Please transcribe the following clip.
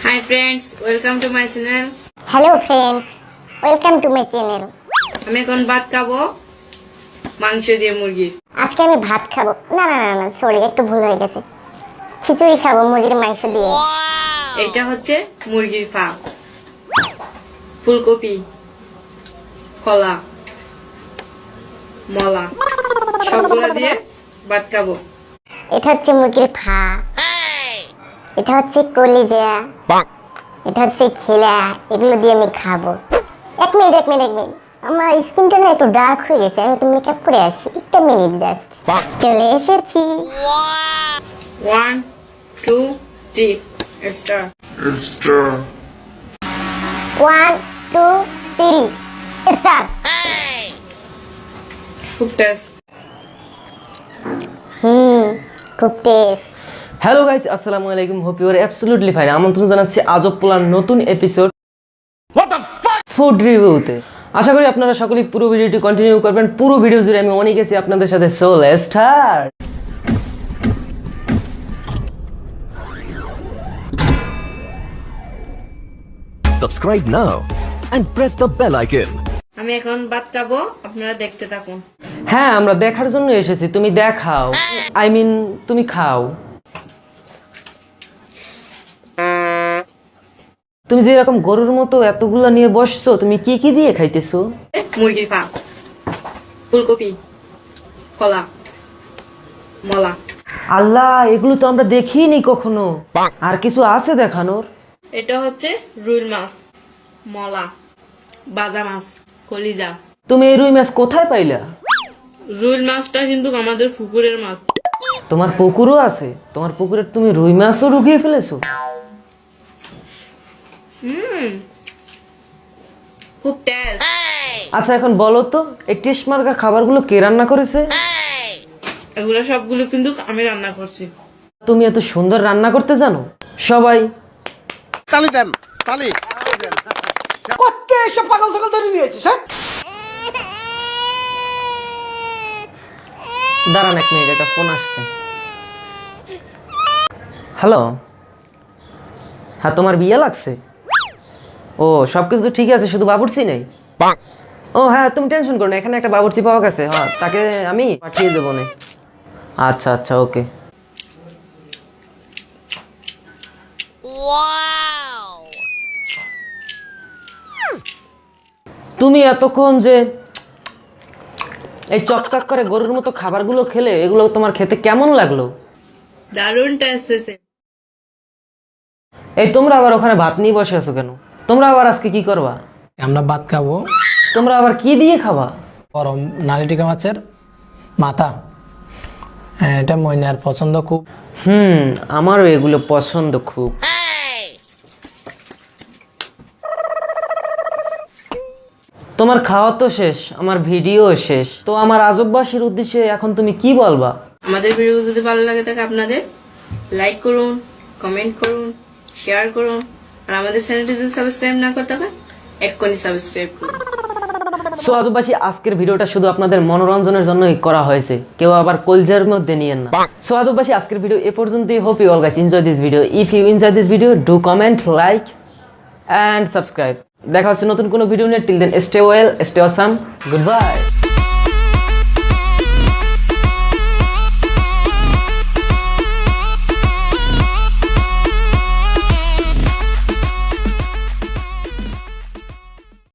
Hi friends, welcome to my channel. Hello friends, welcome to my channel. আমি এখন ভাত খাবো মাংস দিয়ে মুরগির। আজকে আমি ভাত খাবো না সরি একটু ভুল হয়ে গেছে খিচুড়ি খাবো মুরগির মাংস দিয়ে এটা হচ্ছে মুরগির পা ফুলকপি কলা মলা সবগুলো দিয়ে ভাত খাবো এটা হচ্ছে মুরগির পা এটা হচ্ছে কলিজা এটা হচ্ছে খেলা এগুলো দিয়ে আমি খাবো এক মিনিট আমার স্কিনটা না একটু ডার্ক হয়ে গেছে আমি একটু মেকআপ করে আসি একটা মিনিট জাস্ট চলে এসেছি 1 2 3 স্টার 1 2 3 স্টার্ট খুব টেস্ট খুব টেস্ট হ্যালো গাইস আসসালামু আলাইকুম hope you are absolutely fine আমন্ত্রণ জানাচ্ছি আজব পোলার নতুন এপিসোড ফুড রিভিউতে আশা করি আপনারা সকলেই পুরো ভিডিওটি কন্টিনিউ করবেন পুরো ভিডিও জুড়ে আমি অনেক আছি আপনাদের সাথে so let's start Subscribe now and press the bell icon. আমি এখন ভাত খাবো আপনারা দেখতে থাকুন হ্যাঁ আমরা দেখার জন্য এসেছি তুমি দেখাও আই মিন তুমি খাও তুমি যে এরকম গরুর মতো এতগুলো নিয়ে বসছো তুমি কি কি দিয়ে খাইতেছো মুরগির পা ফুলকপি কলা মলা আল্লাহ এগুলো তো আমরা দেখিনি কখনো আর কিছু আছে দেখানোর এটা হচ্ছে রুই মাছ মলা বাজা মাছ কলিজা তুমি এই রুই মাছ কোথায় পাইলা রুই মাছটা কিন্তু আমাদের পুকুরের মাছ তোমার পুকুরও আছে তোমার পুকুরে তুমি রুই মাছও ঢুকিয়ে ফেলেছো খুব টেস্ট আচ্ছা এখন বলো তো এই টেস্ট মার্কা খাবারগুলো কে রান্না করেছে এগুলো সবগুলো কিন্তু আমি রান্না করছি তুমি এত সুন্দর রান্না করতে জানো সবাই তালি দেন তালি কত এসব পাগল ছাগল ধরে নিয়েছিস হ্যাঁ দাঁড়ান এক মিনিট একটা ফোন আসছে হ্যালো হ্যাঁ তোমার বিয়ে লাগছে ও সবকিছু তো ঠিক আছে শুধু বাবুর্চি নেই ও হ্যাঁ তুমি টেনশন করো না এখানে একটা বাবুর্চি পাওয়া গেছে হ্যাঁ তাকে আমি পাঠিয়ে দেবো না আচ্ছা আচ্ছা ওকে তুমি এতক্ষণ যে এই চকচক করে গরুর মতো খাবারগুলো খেলে এগুলো তোমার খেতে কেমন লাগলো দারুণ টেস্ট এসেছে এই তোমরা আবার ওখানে ভাত নিয়ে বসে আছো কেন তোমরা আবার আজকে কি করবা আমরা ভাত খাবো তোমরা আবার কি দিয়ে খাবা গরম নালিটিকা মাছের মাথা এটা মইনার পছন্দ খুব আমারও এগুলো পছন্দ খুব তোমার খাওয়া তো শেষ আমার ভিডিও শেষ তো আমার আজববাসীর উদ্দেশ্যে এখন তুমি কি বলবা আমাদের ভিডিও যদি ভালো লাগে থাকে আপনাদের লাইক করুন কমেন্ট করুন শেয়ার করুন আর আমাদের চ্যানেলটি যদি সাবস্ক্রাইব না করে থাকেন এক্ষুনি সাবস্ক্রাইব করুন সো আজববাসী আজকের ভিডিওটা শুধু আপনাদের মনোরঞ্জনের জন্যই করা হয়েছে কেউ আবার কলজার মধ্যে নিয়েন না সো আজববাসী আজকের ভিডিও এ পর্যন্তই hope you all guys enjoy this video if you enjoy this video do comment like and subscribe দেখা হচ্ছে নতুন কোনো ভিডিও নিয়ে till then stay well stay awesome good by